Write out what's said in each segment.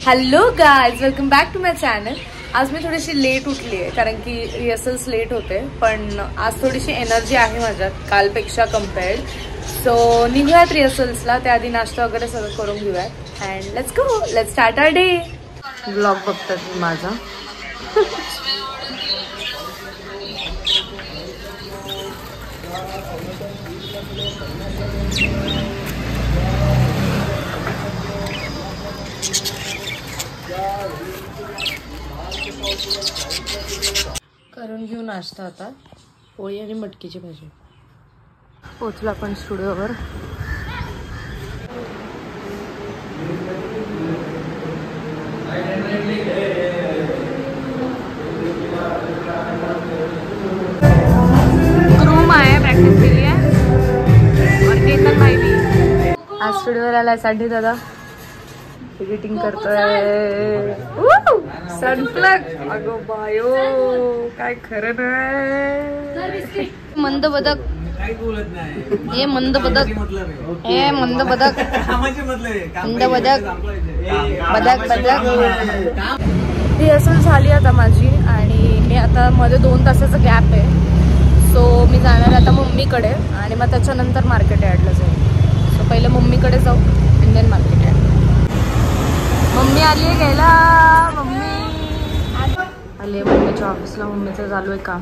Hello guys, welcome back to my channel. आज मी थोडीशी लेट उठली आहे कारण की रिहर्सल्स लेट होते, पण आज थोडीशी एनर्जी आहे माझ्यात कालपेक्षा कम्पेअर्ड। सो निघूयात रिहर्सल्सला, त्याआधी नाश्ता वगैरे सगळं करून घेऊयात and let's go, let's start our day. Blog बघतात मी माझा। करून घेऊ नाश्ता आता, पोळी आणि मटकीची भाजी। पोचलो आपण स्टुडिओवर। क्रूम आहे प्रैक्टिस के लिए और केतन भाई भी आज स्टुडिओवर आला। साठी दादा एडिटिंग करतोय। सनप्लग अगो बायो, काय खरं नाही। मंद बदक हे मंद बदक हे मंद बदक मंद बदक बदक बदक। रिहर्सल झाली आता माझी आणि मी आता मध्ये 2 तासाचा गॅप आहे। सो मी जाणार आता मम्मीकडे आणि मग त्याच्यानंतर मार्केट यार्डला जाईल। सो पहिले मम्मीकडे जाऊ आणि देन मार्केट यार्ड। मम्मी आली आहे घ्यायला। मम्मी आली आहे मम्मीच्या ऑफिसला। मम्मीचं चालू आहे काम।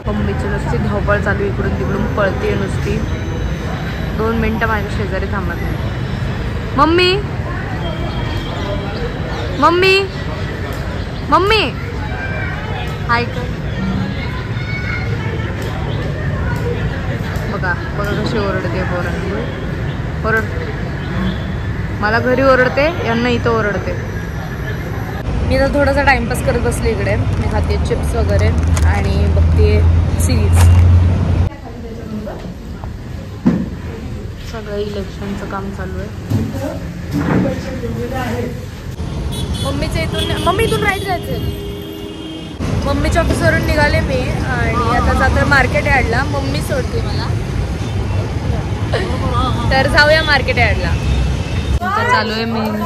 मम्मीची नुसती धावपळ चालू, इकडून तिकडून पळते नुसती। 2 मिनिटं माझ्या शेजारी थांबत नाही। मम्मी मम्मी मम्मी हाय कर। बघा बघा कशी ओरडते पोरांनी। ओरड, मला घरी ओरडते, यांना इथं ओरडते। मी तर थोडासा टाइमपास करत बसले इकडे। मी खाते चिप्स वगैरे आणि बघते सिरीज। सगळं इलेक्शनचं काम चालू आहे। मम्मीच्या इथून, मम्मी इथून राईट जायचं। मम्मीच्या ऑफिसवरून निघाले मी आणि आता जातो मार्केट यार्डला। मम्मी सोडते मला, तर जाऊया मार्केट यार्डला। चालू आहे मेहंदी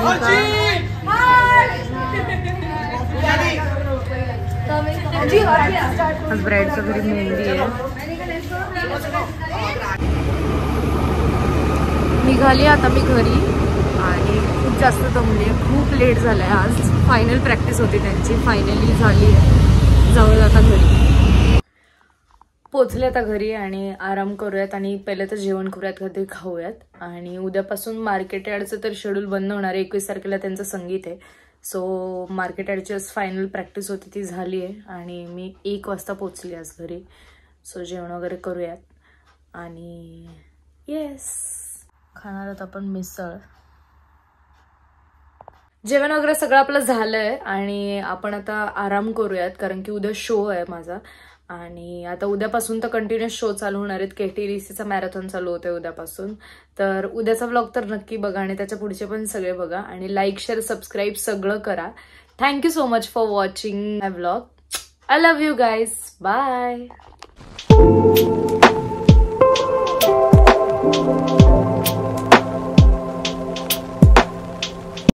आज ब्राईडच्या घरी मेहंदी आहे। निघाली आता मी घरी आणि खूप जास्त दमली आहे, खूप लेट झालंय। आज फायनल प्रॅक्टिस होती त्यांची, फायनली झाली आहे। जाऊया आता घरी। पोचले आता घरी आणि आराम करूयात आणि पहिले तर जेवण करूयात, कधी खाऊयात। आणि उद्यापासून मार्केट यार्डचं तर शेड्यूल बंद होणार आहे। 21 तारखेला त्यांचं संगीत आहे। सो मार्केट यार्डची फायनल प्रॅक्टिस होती ती झाली आहे आणि मी 1 वाजता पोचली आज घरी। सो जेवण वगैरे करूयात आणि येस खाणार आहोत आपण मिसळ। जेवण वगैरे सगळं आपलं झालंय आणि आपण आता आराम करूयात कारण की उद्या शो आहे माझा। आणि आता उद्यापासून तर कंटिन्युअस शो चालू होणार आहेत। KTDCचा मॅरेथॉन चालू होतोय उद्यापासून। तर उद्याचा व्लॉग तर नक्की बघा आणि त्याच्या पुढचे पण सगळे बघा आणि लाईक शेअर सबस्क्राईब सगळं करा। Thank you so much for watching my vlog. I love you guys, bye.